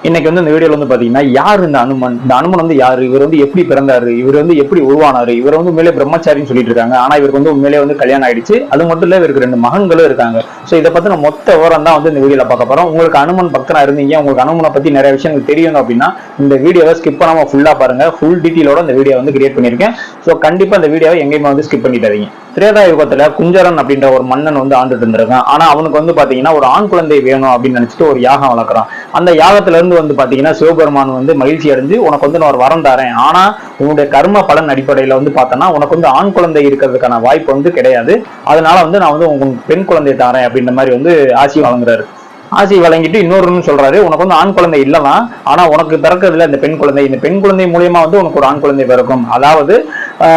இன்னைக்கு வந்து இந்த வீடியோல வந்து பாத்தீங்கன்னா யார் இந்த அனுமன், இந்த அனுமன் வந்து யாரு, இவர் வந்து எப்படி பிறந்தாரு, இவர் வந்து எப்படி உருவானாரு, இவர் வந்து உண்மையிலே பிரம்மச்சாரின்னு சொல்லிட்டு இருக்காங்க. ஆனா இவருக்கு வந்து உண்மையிலே வந்து கல்யாணம் ஆயிடுச்சு. அது மட்டும் இல்ல, இவருக்கு 2 மகன்களும் இருக்காங்க. சோ இதை பத்தின மொத்த விவரம் தான் வந்து இந்த வீடியோல பார்க்க போறோம். உங்களுக்கு அனுமன் பக்தனா இருந்தீங்க, உங்களுக்கு அனுமனை பத்தி நிறைய விஷயங்கள் தெரியணும் அப்படின்னா இந்த வீடியோவை ஸ்கிப் பண்ணாம ஃபுல்லா பாருங்க. ஃபுல் டீட்டெயிலோட இந்த வீடியோ வந்து கிரியேட் பண்ணிருக்கேன். சோ கண்டிப்பா இந்த வீடியோவை எங்கேயுமே வந்து ஸ்கிப் பண்ணிடாதீங்க. திரேதா யுகத்துல குஞ்சரன் அப்படின்ற ஒரு மன்னன் வந்து ஆண்டுட்டு இருந்திருக்கான். ஆனா அவனுக்கு வந்து பாத்தீங்கன்னா ஒரு ஆண் குழந்தை வேணும் அப்படின்னு நினைச்சிட்டு ஒரு யாகம் வளர்க்குறான். அந்த யாகத்துல இருந்து வந்து பாத்தீங்கன்னா சிவபெருமான் வந்து மகிழ்ச்சி அடைஞ்சு, உனக்கு வந்து நான் ஒரு வரம் தரேன், ஆனா உன்னுடைய கர்ம பலன் அடிப்படையில வந்து பார்த்தோன்னா உனக்கு வந்து ஆண் குழந்தை இருக்கிறதுக்கான வாய்ப்பு வந்து கிடையாது. அதனால வந்து நான் வந்து உங்களுக்கு பெண் குழந்தை தரேன் அப்படின்ற மாதிரி வந்து ஆசி வழங்குறாரு. ஆசி வழங்கிட்டு இன்னொரு சொல்றாரு, உனக்கு வந்து ஆண் குழந்தை இல்லதான், ஆனா உனக்கு பிறக்கிறதுல இந்த பெண் குழந்தை, இந்த பெண் குழந்தை மூலியமா வந்து உனக்கு ஒரு ஆண் குழந்தை பிறக்கும். அதாவது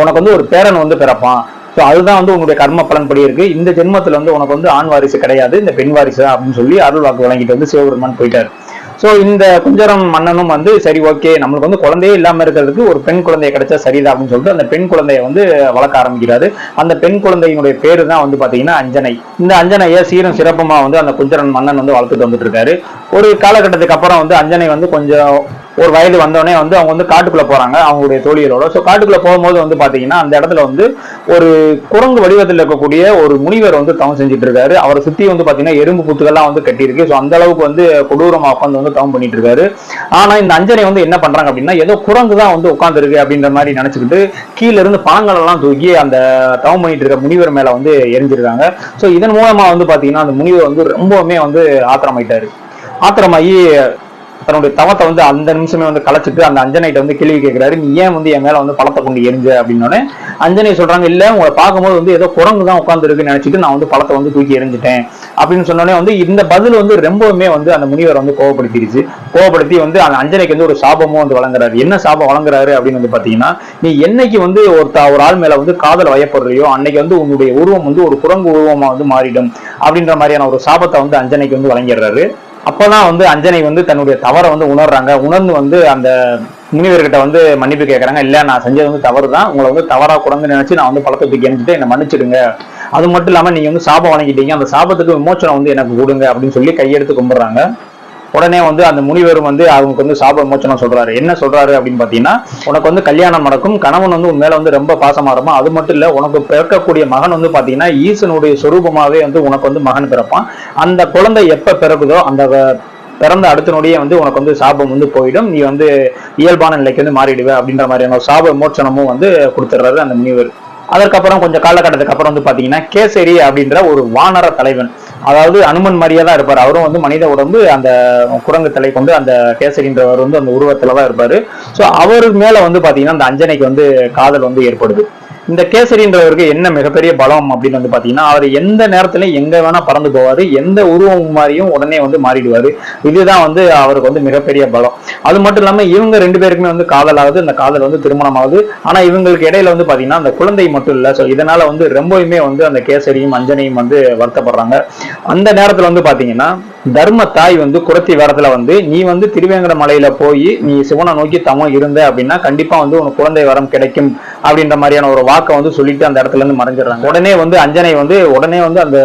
உனக்கு வந்து ஒரு பேரன் வந்து பிறப்பான். ஸோ அதுதான் வந்து உங்களுடைய கர்ம பலன்படி இருக்கு. இந்த ஜென்மத்துல வந்து உனக்கு வந்து ஆண் வாரிசு கிடையாது, இந்த பெண் வாரிசு அப்படின்னு சொல்லி அருள் வாக்கு வழங்கிட்டு வந்து சிவபெருமான் போயிட்டாரு. சோ இந்த குஞ்சரம் மன்னனும் வந்து சரி ஓகே, நம்மளுக்கு வந்து குழந்தையே இல்லாம இருக்கிறதுக்கு ஒரு பெண் குழந்தைய கிடைச்சா சரிதான் அப்படின்னு சொல்லிட்டு அந்த பெண் குழந்தைய வந்து வளர்க்க ஆரம்பிக்கிறாரு. அந்த பெண் குழந்தையினுடைய பேரு தான் வந்து பாத்தீங்கன்னா அஞ்சனை. இந்த அஞ்சனைய சீரும் சிறப்புமா வந்து அந்த குஞ்சரன் மன்னன் வந்து வளர்த்துட்டு வந்துட்டு இருக்காரு. ஒரு காலகட்டத்துக்கு அப்புறம் வந்து அஞ்சனை வந்து கொஞ்சம் ஒரு வயது வந்தோடனே வந்து அவங்க வந்து காட்டுக்குள்ள போறாங்க அவங்களுடைய தோழிகளோட. ஸோ காட்டுக்குள்ள போகும்போது வந்து பாத்தீங்கன்னா அந்த இடத்துல வந்து ஒரு குரங்கு வடிவத்தில் இருக்கக்கூடிய ஒரு முனிவர் வந்து தவம் செஞ்சுட்டு இருக்காரு. அவரை சுத்தி வந்து பாத்தீங்கன்னா எறும்பு புத்துகள்லாம் வந்து கட்டியிருக்கு. ஸோ அந்த அளவுக்கு வந்து கொடூரமா உட்காந்து வந்து தவம் பண்ணிட்டு இருக்காரு. ஆனா இந்த அஞ்சனை வந்து என்ன பண்றாங்க அப்படின்னா, ஏதோ குரங்கு தான் வந்து உட்கார்ந்து இருக்கு அப்படின்ற மாதிரி நினைச்சுக்கிட்டு கீழே இருந்து பழங்கள் எல்லாம் தூக்கி அந்த தவம் பண்ணிட்டு இருக்க முனிவர் மேல வந்து எரிஞ்சிருக்காங்க. ஸோ இதன் மூலமா வந்து பாத்தீங்கன்னா அந்த முனிவர் வந்து ரொம்பவுமே வந்து ஆத்திரமாயிட்டாரு. ஆத்திரமாயி தன்னுடைய தவத்தை வந்து அந்த நிமிஷமே வந்து கலைச்சிட்டு அந்த அஞ்சனைட்ட வந்து கேள்வி கேட்கிறாரு, நீ ஏன் வந்து என் மேல வந்து பழத்தை கொண்டு எரிஞ்ச அப்படின்னோடனே அஞ்சனை சொல்றாங்க, இல்ல உங்களை பார்க்கும்போது வந்து ஏதோ குரங்கு தான் உட்கார்ந்து இருக்குன்னு நினைச்சிட்டு நான் வந்து பழத்தை வந்து தூக்கி எரிஞ்சிட்டேன் அப்படின்னு சொன்னோடனே வந்து இந்த பதில் வந்து ரொம்பவுமே வந்து அந்த முனிவர் வந்து கோவப்படுத்திடுச்சு. கோவப்படுத்தி வந்து அந்த அஞ்சனைக்கு வந்து ஒரு சாபமும் வந்து வழங்குறாரு. என்ன சாபம் வழங்குறாரு அப்படின்னு வந்து பாத்தீங்கன்னா, நீ என்னைக்கு வந்து ஒரு ஆள் மேல வந்து காதல் வயப்படுறியோ அன்னைக்கு வந்து உன்னுடைய உருவம் வந்து ஒரு குரங்கு உருவமா வந்து மாறிடும் அப்படின்ற மாதிரியான ஒரு சாபத்தை வந்து அஞ்சனைக்கு வந்து வழங்கிடுறாரு. அப்பதான் வந்து அஞ்சனை வந்து தன்னுடைய தவறை வந்து உணர்றாங்க. உணர்ந்து வந்து அந்த முனிவர்கிட்ட வந்து மன்னிப்பு கேட்கறாங்க. இல்ல நான் செஞ்சது வந்து தவறு தான், உங்களை வந்து தவறா குரங்கு நினைச்சு நான் வந்து பழத்தை தூக்கி எரிஞ்சுட்டு என்னை மன்னிச்சிடுங்க. அது மட்டும் இல்லாம நீங்க வந்து சாபம் வழங்கிட்டீங்க, அந்த சாபத்துக்கு விமோச்சனம் வந்து எனக்கு கொடுங்க அப்படின்னு சொல்லி கையெடுத்து கும்பிடுறாங்க. உடனே வந்து அந்த முனிவரும் வந்து அவங்களுக்கு வந்து சாப விமோச்சனம் சொல்றாரு. என்ன சொல்றாரு அப்படின்னு பாத்தீங்கன்னா, உனக்கு வந்து கல்யாணம் நடக்கும், கணவன் வந்து உன் மேல வந்து ரொம்ப பாசமா இருப்பான். அது மட்டும் இல்ல, உனக்கு பிறக்கக்கூடிய மகன் வந்து பாத்தீங்கன்னா ஈசனுடைய சொரூபமாவே வந்து உனக்கு வந்து மகன் பிறப்பான். அந்த குழந்தை எப்ப பிறகுதோ அந்த பிறந்த அடுத்த நொடியே வந்து உனக்கு வந்து சாபம் வந்து போயிடும், நீ வந்து இயல்பான நிலைக்கு வந்து மாறிடுவ அப்படின்ற மாதிரியான ஒரு சாப விமோச்சனமும் வந்து கொடுத்துடுறாரு அந்த முனிவர். அதற்கப்புறம் கொஞ்சம் காலகட்டத்துக்கு அப்புறம் வந்து பாத்தீங்கன்னா கேசரி அப்படின்ற ஒரு வானர தலைவன், அதாவது அனுமன் மாதிரியே தான் இருப்பாரு. அவரும் வந்து மனித உடம்பு, அந்த குரங்கு தலை கொண்டு அந்த கேசரின்றவர் வந்து அந்த உருவத்துலதான் இருப்பாரு. சோ அவரு மேல வந்து பாத்தீங்கன்னா அந்த அஞ்சனைக்கு வந்து காதல் வந்து ஏற்படுது. இந்த கேசரின்றவருக்கு என்ன மிகப்பெரிய பலம் அப்படின்னு வந்து பாத்தீங்கன்னா, அவர் எந்த நேரத்திலையும் எங்க வேணா பறந்து போவாரு, எந்த உருவம் மாதிரியும் உடனே வந்து மாறிடுவாரு. இதுதான் வந்து அவருக்கு வந்து மிகப்பெரிய பலம். அது மட்டும் இல்லாம இவங்க 2 பேருக்குமே வந்து காதல் ஆகுது. இந்த காதல் வந்து திருமணம் ஆகுது. ஆனா இவங்களுக்கு இடையில வந்து பாத்தீங்கன்னா அந்த குழந்தை மட்டும் இல்ல. சோ இதனால வந்து ரொம்பவுமே வந்து அந்த கேசரியும் அஞ்சனையும் வந்து வருத்தப்படுறாங்க. அந்த நேரத்துல வந்து பாத்தீங்கன்னா தர்ம தாய் வந்து குறத்தி வேடத்துல வந்து, நீ வந்து திருவேங்கட மலையில போய் நீ சிவனை நோக்கி தவம் இருந்த அப்படின்னா கண்டிப்பா வந்து உனக்கு குழந்தை வரம் கிடைக்கும் அப்படின்ற மாதிரியான ஒரு வாக்கை வந்து சொல்லிட்டு அந்த இடத்துல இருந்து மறைஞ்சிடறாங்க. உடனே வந்து அஞ்சனை வந்து அந்த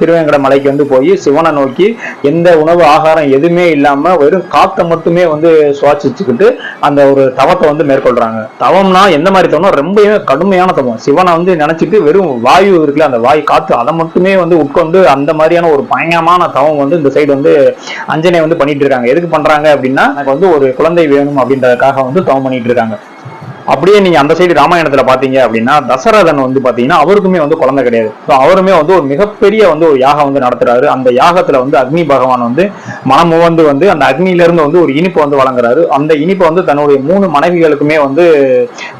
திருவேங்கட மலைக்கு வந்து போய் சிவனை நோக்கி எந்த உணவு ஆகாரம் எதுவுமே இல்லாம வெறும் காத்தை மட்டுமே வந்து சுவாசிச்சுக்கிட்டு அந்த ஒரு தவத்தை வந்து மேற்கொள்றாங்க. தவம்னா எந்த மாதிரி தவம், ரொம்பவே கடுமையான தவம். சிவனை வந்து நினைச்சிட்டு வெறும் வாயு இருக்குல்ல, அந்த வாயு காத்து அதை மட்டுமே வந்து உட்கொண்டு அந்த மாதிரியான ஒரு பயங்கரமான தவம் வந்து இந்த சைடு வந்து அஞ்சனை வந்து பண்ணிட்டு இருக்காங்க. எதுக்கு பண்றாங்க அப்படின்னா, எனக்கு வந்து ஒரு குழந்தை வேணும் அப்படின்றதுக்காக வந்து தவம் பண்ணிட்டு இருக்காங்க. அப்படியே நீங்க அந்த சைடு ராமாயணத்துல பாத்தீங்க அப்படின்னா தசரதன் வந்து பாத்தீங்கன்னா அவருக்குமே வந்து குழந்தை கிடையாது. அவருமே வந்து ஒரு மிகப்பெரிய வந்து ஒரு யாகம் வந்து நடத்துறாரு. அந்த யாகத்துல வந்து அக்னி பகவான் வந்து மனம் வந்து அந்த அக்னியில இருந்து வந்து ஒரு இனிப்பு வந்து வழங்குறாரு. அந்த இனிப்பை வந்து தன்னுடைய 3 மனைவிகளுக்குமே வந்து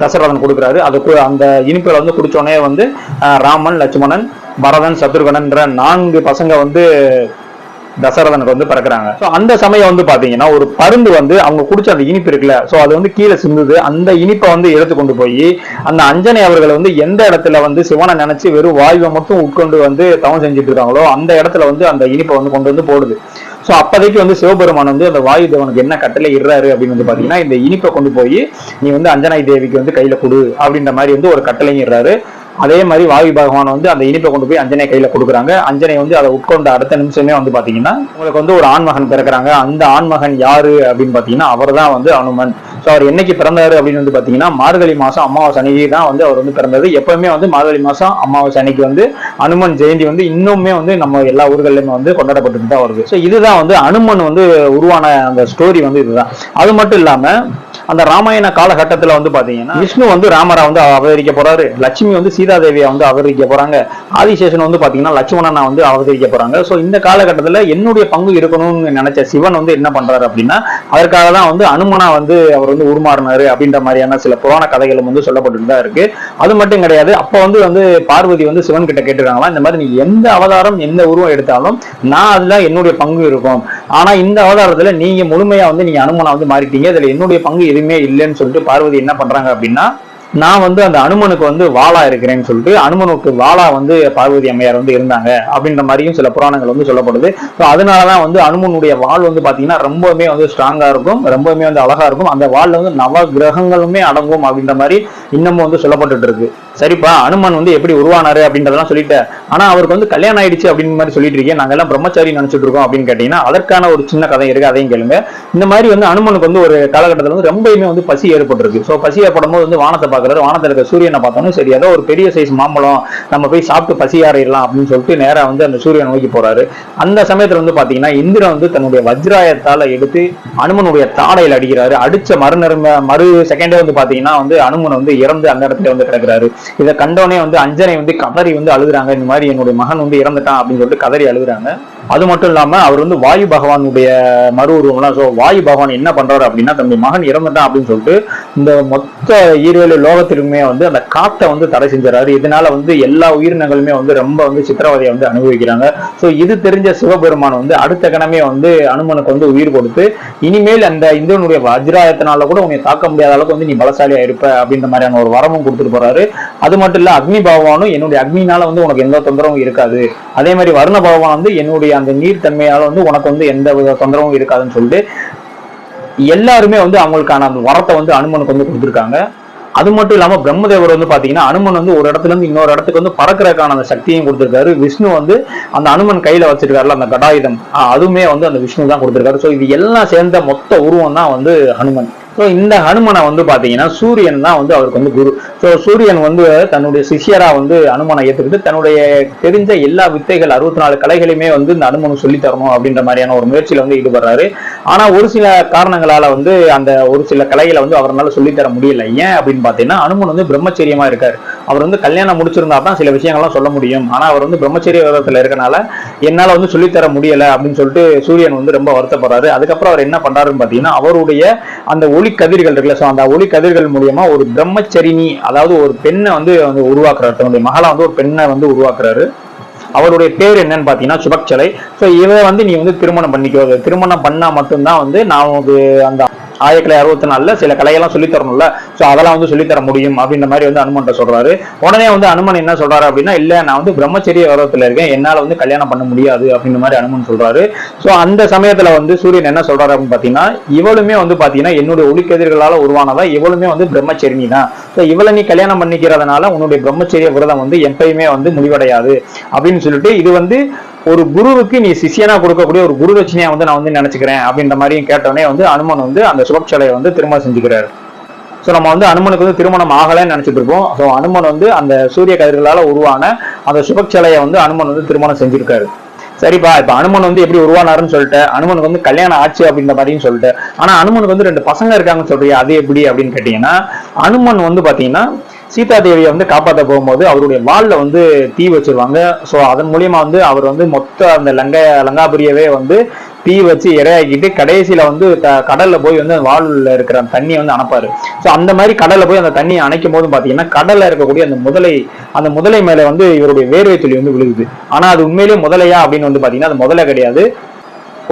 தசரதன் கொடுக்குறாரு. அதுக்கு அந்த இனிப்புல வந்து குடிச்சோடனே வந்து ராமன், லட்சுமணன், பரதன், சத்ருகனன்ற 4 பசங்க வந்து தசரதனுக்கு வந்து பிறக்கிறாங்க. சோ அந்த சமயம் வந்து பாத்தீங்கன்னா ஒரு பருந்து வந்து அவங்க குடிச்ச அந்த இனிப்பு இருக்குல்ல, சோ அது வந்து கீழே சிந்துது. அந்த இனிப்பை வந்து எடுத்து கொண்டு போய் அந்த அஞ்சனை அவர்கள் வந்து எந்த இடத்துல வந்து சிவனை நினைச்சு வெறும் வாயுவை மட்டும் உட்கொண்டு வந்து தவம் செஞ்சுட்டு இருக்காங்களோ அந்த இடத்துல வந்து அந்த இனிப்பை வந்து கொண்டு வந்து போடுது. சோ அப்போதைக்கு வந்து சிவபெருமான் வந்து அந்த வாயு தேவனுக்கு என்ன கட்டளை இடுறாரு அப்படின்னு வந்து பாத்தீங்கன்னா, இந்த இனிப்பை கொண்டு போய் நீ வந்து அஞ்சனாய் தேவிக்கு வந்து கையில கொடு அப்படின்ற மாதிரி வந்து ஒரு கட்டளையும் இடுறாரு. அதே மாதிரி வாயு பகவான் வந்து அந்த இனிப்பை கொண்டு போய் அஞ்சனை கையில கொடுக்குறாங்க. அஞ்சனை வந்து அதை உட்கொண்ட அடுத்த நிமிஷமே வந்து பாத்தீங்கன்னா உங்களுக்கு வந்து ஒரு ஆண்மகன் பிறக்கிறாங்க. அந்த ஆண்மகன் யாரு அப்படின்னு பாத்தீங்கன்னா அவர் தான் வந்து அனுமன். ஸோ அவர் என்னைக்கு பிறந்தாரு அப்படின்னு வந்து பாத்தீங்கன்னா மார்கழி மாசம் அமாவாசை அன்னைக்கு தான் வந்து அவர் வந்து பிறந்தது. எப்பவுமே வந்து மார்கழி மாசம் அமாவாசை அன்னைக்கு வந்து அனுமன் ஜெயந்தி வந்து இன்னுமே வந்து நம்ம எல்லா ஊர்கள்லயுமே வந்து கொண்டாடப்பட்டு தான் வருது. ஸோ இதுதான் வந்து அனுமன் வந்து உருவான அந்த ஸ்டோரி வந்து இதுதான். அது மட்டும் இல்லாம அந்த ராமாயண காலகட்டத்துல வந்து பாத்தீங்கன்னா விஷ்ணு வந்து ராமரா வந்து அவதரிக்க போறாரு, லட்சுமி வந்து சீதாதேவியா வந்து அவதரிக்க போறாங்க, ஆதிசேஷன் வந்து பாத்தீங்கன்னா லட்சுமணனா வந்து அவதரிக்க போறாங்க. சோ இந்த காலகட்டத்துல என்னுடைய பங்கு இருக்கணும்னு நினைச்ச சிவன் வந்து என்ன பண்றாரு அப்படின்னா அதற்காக தான் வந்து அனுமனா வந்து அவர் வந்து உருமாறினாரு அப்படின்ற மாதிரியான சில புராண கதைகளும் வந்து சொல்லப்பட்டு தான் இருக்கு. அது மட்டும் கிடையாது, அப்ப வந்து பார்வதி வந்து சிவன் கிட்ட கேட்டுருக்காங்களா, இந்த மாதிரி நீ எந்த அவதாரம் எந்த உருவம் எடுத்தாலும் நான் அதுல என்னுடைய பங்கு இருக்கும், ஆனா இந்த அவதாரத்துல நீங்க முழுமையா வந்து நீங்க அனுமனா வந்து மாறிட்டீங்க, இதுல என்னுடைய பங்கு எதுவுமே இல்லைன்னு சொல்லிட்டு பார்வதி என்ன பண்றாங்க அப்படின்னா நான் வந்து அந்த அனுமனுக்கு வந்து வாளா இருக்கிறேன்னு சொல்லிட்டு அனுமனுக்கு வாளா வந்து பார்வதி அம்மையார் வந்து இருந்தாங்க அப்படின்ற மாதிரியும் சில புராணங்கள் வந்து சொல்லப்படுது. ஸோ அதனாலதான் வந்து அனுமனுடைய வாள் வந்து பாத்தீங்கன்னா ரொம்பவுமே வந்து ஸ்ட்ராங்கா இருக்கும், ரொம்பவுமே வந்து அழகா இருக்கும், அந்த வாள்ல வந்து நவ கிரகங்களுமே அடங்கும் அப்படின்ற மாதிரி இன்னமும் வந்து சொல்லப்பட்டு இருக்கு. சரிப்பா, அனுமன் வந்து எப்படி உருவானாரு அப்படின்றதெல்லாம் சொல்லிட்டு, ஆனா அவருக்கு வந்து கல்யாணம் ஆயிடுச்சு அப்படின்னு மாதிரி சொல்லிட்டு இருக்கேன், நாங்க எல்லாம் பிரம்மச்சாரி நினைச்சிட்டு இருக்கோம் அப்படின்னு கேட்டீங்கன்னா அதற்கான ஒரு சின்ன கதை இருக்கு, அதையும் கேளுங்க. இந்த மாதிரி வந்து அனுமனுக்கு வந்து ஒரு காலகட்டத்தில் வந்து ரொம்பவுமே வந்து பசி ஏற்பட்டிருக்கு. ஸோ பசி ஏற்படும் போது வந்து வானத்தை பார்க்கறாரு, வானத்தில் இருக்க சூரியனை பார்த்தோன்னு சரி ஏதோ ஒரு பெரிய சைஸ் மாம்பழம் நம்ம போய் சாப்பிட்டு பசி ஆறிடலாம் அப்படின்னு சொல்லிட்டு நேரா வந்து அந்த சூரியனை நோக்கி போறாரு. அந்த சமயத்துல வந்து பாத்தீங்கன்னா இந்திரன் வந்து தன்னுடைய வஜ்ராயத்தால எடுத்து அனுமனுடைய தாடையில் அடிக்கிறாரு. அடிச்ச மறு செகண்டே வந்து பாத்தீங்கன்னா வந்து அனுமன் வந்து இறந்து அந்த இடத்துல வந்து கிடக்குறாரு. இதை கண்டோனே வந்து அஞ்சனை வந்து கதறி வந்து அழுகுறாங்க, இந்த மாதிரி என்னுடைய மகன் வந்து இறந்துட்டான் அப்படின்னு சொல்லிட்டு கதறி அழுகுறாங்க. அது மட்டும் இல்லாம அவர் வந்து வாயு பகவானுடைய மறு உருவம்லாம். ஸோ வாயு பகவான் என்ன பண்றாரு அப்படின்னா தன்னுடைய மகன் இறந்துட்டான் அப்படின்னு சொல்லிட்டு இந்த மொத்த ஈரேழு லோகத்திற்குமே வந்து அந்த காத்தை வந்து தடை செஞ்சாரு. இதனால வந்து எல்லா உயிரினங்களுமே வந்து ரொம்ப வந்து சித்திரவதையை வந்து அனுபவிக்கிறாங்க. ஸோ இது தெரிஞ்ச சிவபெருமான் வந்து அடுத்த கணமே வந்து அனுமனுக்கு வந்து உயிர் கொடுத்து இனிமேல் அந்த இந்திரனுடைய வஜ்ராயத்தினால கூட உன்னை தாக்க முடியாத அளவுக்கு வந்து நீ பலசாலியா இருப்ப அப்படின்ற மாதிரியான ஒரு வரமும் கொடுத்துட்டு போறாரு. அது மட்டும் இல்ல அக்னி பகவானும் என்னுடைய அக்னினால வந்து உனக்கு எந்த தொந்தரவும் இருக்காது, அதே மாதிரி வருண பகவான் வந்து என்னுடைய அந்த நீர் தன்மையால வந்து உனக்கு வந்து எந்த வித தொந்தரவும் இருக்காதுன்னு சொல்லிட்டு எல்லாருமே வந்து அவங்களுக்கான அந்த வரத்தை வந்து அனுமனுக்கு வந்து கொடுத்துருக்காங்க. அது மட்டும் இல்லாம பிரம்மதேவர் வந்து பாத்தீங்கன்னா அனுமன் வந்து ஒரு இடத்துல இருந்து இன்னொரு இடத்துக்கு வந்து பறக்கிறதுக்கான அந்த சக்தியும் கொடுத்திருக்காரு. விஷ்ணு வந்து அந்த அனுமன் கையில வச்சிருக்காருல அந்த கடாயுதம், அதுவுமே வந்து அந்த விஷ்ணு தான் கொடுத்திருக்காரு. சோ இது எல்லாம் சேர்ந்த மொத்த உருவம் தான் வந்து ஹனுமன். ஸோ இந்த ஹனுமனை வந்து பாத்தீங்கன்னா சூரியன் தான் வந்து அவருக்கு வந்து குரு. ஸோ சூரியன் வந்து தன்னுடைய சிஷியரா வந்து அனுமனை ஏற்றுக்கிட்டு தன்னுடைய தெரிஞ்ச எல்லா வித்தைகள் 64 கலைகளையுமே வந்து இந்த அனுமனுக்கு சொல்லி தரணும் அப்படின்ற மாதிரியான ஒரு முயற்சியில வந்து ஈடுபடுறாரு. ஆனா ஒரு சில காரணங்களால வந்து அந்த ஒரு சில கலைகளை வந்து அவரால் சொல்லித்தர முடியல. ஏன் அப்படின்னு பாத்தீங்கன்னா அனுமன் வந்து பிரம்மச்சரியமா இருக்காரு. அவர் வந்து கல்யாணம் முடிச்சிருந்தா தான் சில விஷயங்கள்லாம் சொல்ல முடியும். ஆனா அவர் வந்து பிரம்மச்சரிய விரதத்துல இருக்கனால என்னால வந்து சொல்லித்தர முடியல அப்படின்னு சொல்லிட்டு சூரியன் வந்து ரொம்ப வருத்தப்படுறாரு. அதுக்கப்புறம் அவர் என்ன பண்றாருன்னு பாத்தீங்கன்னா அவருடைய அந்த ஒளி கதிர்கள் இருக்குல்ல, அந்த ஒளி கதிர்கள் மூலியமா ஒரு பிரம்மச்சரிணி அதாவது ஒரு பெண்ணை வந்து உருவாக்குறாரு. தன்னுடைய மகளை வந்து ஒரு பெண்ணை வந்து உருவாக்குறாரு. அவருடைய பேர் என்னன்னு பாத்தீங்கன்னா சுபக்சலை. சோ இவ வந்து நீ வந்து திருமணம் பண்ணிக்கோ, திருமணம் பண்ணா மட்டும்தான் வந்து நான் அந்த ஆயக்கலை 64 சில கலையெல்லாம் சொல்லி தரணும்ல, சோ அதெல்லாம் வந்து சொல்லித்தர முடியும் அப்படின்ற மாதிரி வந்து அனுமன்ட்ட சொல்றாரு. உடனே வந்து அனுமன் என்ன சொல்றாரு அப்படின்னா இல்ல நான் வந்து பிரம்மச்சரிய விரதத்துல இருக்கேன், என்னால வந்து கல்யாணம் பண்ண முடியாது அப்படின்ற மாதிரி அனுமன் சொல்றாரு. சோ அந்த சமயத்துல வந்து சூரியன் என்ன சொல்றாரு அப்படின்னு பாத்தீங்கன்னா இவளுமே வந்து பாத்தீங்கன்னா என்னுடைய ஒளிக்கதிர்களால உருவானதா, இவளுமே வந்து பிரம்மச்சரிணி தான். சோ இவளை நீ கல்யாணம் பண்ணிக்கிறதுனால உன்னுடைய பிரம்மச்சரிய விரதம் வந்து எப்பயுமே வந்து முடிவடையாது அப்படின்னு சொல்லிட்டு இது வந்து ஒரு குருவுக்கு நீ சிஷியனா கொடுக்கக்கூடிய ஒரு குரு ரச்சனையா வந்து நான் வந்து நினைச்சுக்கிறேன் அப்படின்ற மாதிரியும் கேட்டோடனே வந்து அனுமன் வந்து அந்த சுபக்சலையை வந்து திருமணம் செஞ்சுக்கிறாரு. ஸோ நம்ம வந்து அனுமனுக்கு வந்து திருமணம் ஆகலைன்னு நினைச்சிட்டு இருப்போம். ஸோ அனுமன் வந்து அந்த சூரிய கதிர்களால உருவான அந்த சுபக்சலையை வந்து அனுமன் வந்து திருமணம் செஞ்சிருக்காரு. சரிப்பா, இப்ப அனுமன் வந்து எப்படி உருவானாருன்னு சொல்லிட்டு அனுமனுக்கு வந்து கல்யாணம் ஆச்சு அப்படின்ற மாதிரியும் சொல்லிட்டு, ஆனா அனுமனுக்கு வந்து 2 பசங்க இருக்காங்கன்னு சொல்றியா, அது எப்படி அப்படின்னு கேட்டீங்கன்னா அனுமன் வந்து பாத்தீங்கன்னா சீதா தேவியை வந்து காப்பாற்ற போகும்போது அவருடைய வாள்ல வந்து தீ வச்சிருவாங்க. ஸோ அதன் மூலியமா வந்து அவர் வந்து மொத்த அந்த லங்காபுரியவே வந்து தீ வச்சு இரையாக்கிட்டு கடைசியில வந்து கடல்ல போய் வந்து வால்ல இருக்கிற தண்ணியை வந்து அணைப்பாரு. ஸோ அந்த மாதிரி கடல்ல போய் அந்த தண்ணியை அணைக்கும் போது பாத்தீங்கன்னா கடல்ல இருக்கக்கூடிய அந்த முதலை மேல வந்து இவருடைய வேர்வை துளி வந்து விழுகுது. ஆனா அது உண்மையிலேயே முதலையா அப்படின்னு வந்து பாத்தீங்கன்னா அது முதலை கிடையாது,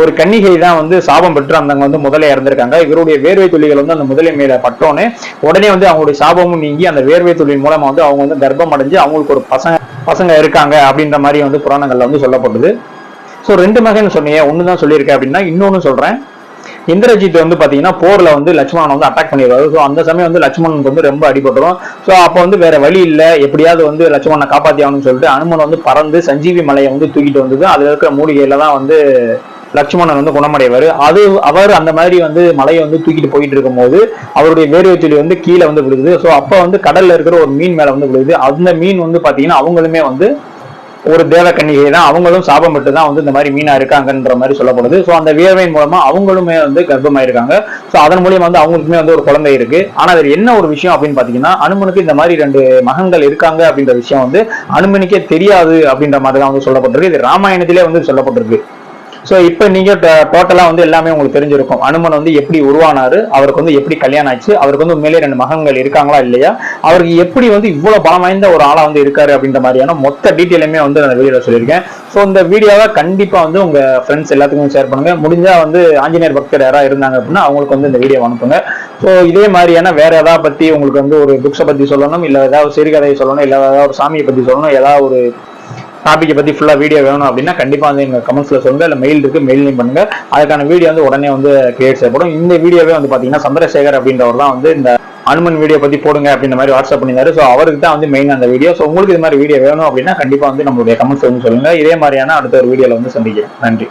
ஒரு கன்னிகை தான் வந்து சாபம் பெற்று அந்த வந்து முதலை இறந்திருக்காங்க. இவருடைய வேர்வை துளிகள் வந்து அந்த முதலை மேல பட்டோன்னே உடனே வந்து அவங்களுடைய சாபமும் நீங்கி அந்த வேர்வை துளியின் மூலமா வந்து அவங்க வந்து கர்ப்பம் அடைஞ்சு அவங்களுக்கு ஒரு பசங்க இருக்காங்க அப்படின்ற மாதிரி வந்து புராணங்கள்ல வந்து சொல்லப்படுது. ஸோ 2 மகன் சொன்னீங்க, ஒண்ணுதான் சொல்லியிருக்கேன் அப்படின்னா இன்னொன்னு சொல்றேன். இந்திரஜித் வந்து பாத்தீங்கன்னா போர்ல வந்து லட்சுமணன் வந்து அட்டாக் பண்ணிடுவாரு. ஸோ அந்த சமயம் வந்து லட்சுமணனுக்கு வந்து ரொம்ப அடிபட்டுரும். ஸோ அப்போ வந்து வேற வழி இல்லை, எப்படியாவது வந்து லட்சுமணனை காப்பாத்தி ஆகணும்னு சொல்லிட்டு அனுமன் வந்து பறந்து சஞ்சீவி மலையை வந்து தூக்கிட்டு வந்தது. அதுல இருக்கிற மூலிகையில தான் வந்து லட்சுமணன் வந்து குணமடைவாரு. அவர் அந்த மாதிரி வந்து மலையை வந்து தூக்கிட்டு போயிட்டு இருக்கும் போது அவருடைய வேர்வை வந்து கீழே வந்து விழுகுது. ஸோ அப்ப வந்து கடல்ல இருக்கிற ஒரு மீன் மேல வந்து விழுகுது. அந்த மீன் வந்து பாத்தீங்கன்னா அவங்களுமே வந்து ஒரு தேவ கன்னிகை தான், அவங்களும் சாபம் விட்டு தான் வந்து இந்த மாதிரி மீனா இருக்காங்கன்ற மாதிரி சொல்லப்படுது. ஸோ அந்த வியர்வையின் மூலமா அவங்களுமே வந்து கர்ப்பமாயிருக்காங்க. ஸோ அதன் மூலியமா வந்து அவங்களுக்குமே வந்து ஒரு குழந்தை இருக்கு. ஆனா அதுல என்ன ஒரு விஷயம் அப்படின்னு பாத்தீங்கன்னா, அனுமனுக்கு இந்த மாதிரி 2 மகன்கள் இருக்காங்க அப்படின்ற விஷயம் வந்து அனுமனுக்கே தெரியாது அப்படின்ற மாதிரி தான் வந்து சொல்லப்பட்டிருக்கு. இது ராமாயணத்திலே வந்து சொல்லப்பட்டிருக்கு. ஸோ இப்போ நீங்க டோட்டலா வந்து எல்லாமே உங்களுக்கு தெரிஞ்சிருக்கும். அனுமன் வந்து எப்படி உருவானாரு, அவருக்கு வந்து எப்படி கல்யாணம் ஆச்சு, அவருக்கு வந்து உண்மையிலே 2 மகன்கள் இருக்காங்களா இல்லையா, அவருக்கு எப்படி வந்து இவ்வளவு பலம் வாய்ந்த ஒரு ஆளா வந்து இருக்காரு அப்படின்ற மாதிரியான மொத்த டீட்டெயிலுமே வந்து அந்த வீடியோல சொல்லியிருக்கேன். ஸோ இந்த வீடியோவை கண்டிப்பா வந்து உங்க ஃப்ரெண்ட்ஸ் எல்லாத்துக்கும் ஷேர் பண்ணுங்க. முடிஞ்சா வந்து ஆஞ்சநேயர் பக்தர் யாராவது இருந்தாங்க அப்படின்னா அவங்களுக்கு வந்து இந்த வீடியோ அனுப்புங்க. ஸோ இதே மாதிரியான வேற ஏதாவது பத்தி உங்களுக்கு வந்து ஒரு புக்ஸை பத்தி சொல்லணும், இல்ல ஏதாவது சிறுகதையை சொல்லணும், இல்ல ஏதாவது ஒரு சாமியை பத்தி சொல்லணும், ஏதாவது ஒரு டாபிக்கை பத்தி ஃபுல்லா வீடியோ வேணும் அப்படின்னா கண்டிப்பா வந்து எங்க கமெண்ட்ஸ்ல சொல்லுங்க. இல்ல மெயில் இருக்கு, மெயிலையும் பண்ணுங்க. அதுக்கான வீடியோ வந்து உடனே வந்து கிரியேட் செய்யப்படும். இந்த வீடியோவே வந்து பாத்தீங்கன்னா சந்திரசேகர் அப்படின்றவர் தான் வந்து இந்த அனுமன் வீடியோ பத்தி போடுங்க அப்படின்ற மாதிரி வாட்ஸ்அப் பண்ணியிருந்தாரு. ஸோ அவருக்கு தான் வந்து மெயின் அந்த வீடியோ. ஸோ உங்களுக்கு இது மாதிரி வீடியோ வேணும் அப்படின்னா கண்டிப்பா வந்து நம்மளுடைய கமெண்ட்ஸ் வந்து சொல்லுங்க. இதே மாதிரியான அடுத்த ஒரு வீடியோல வந்து சந்திக்கிறேன். நன்றி.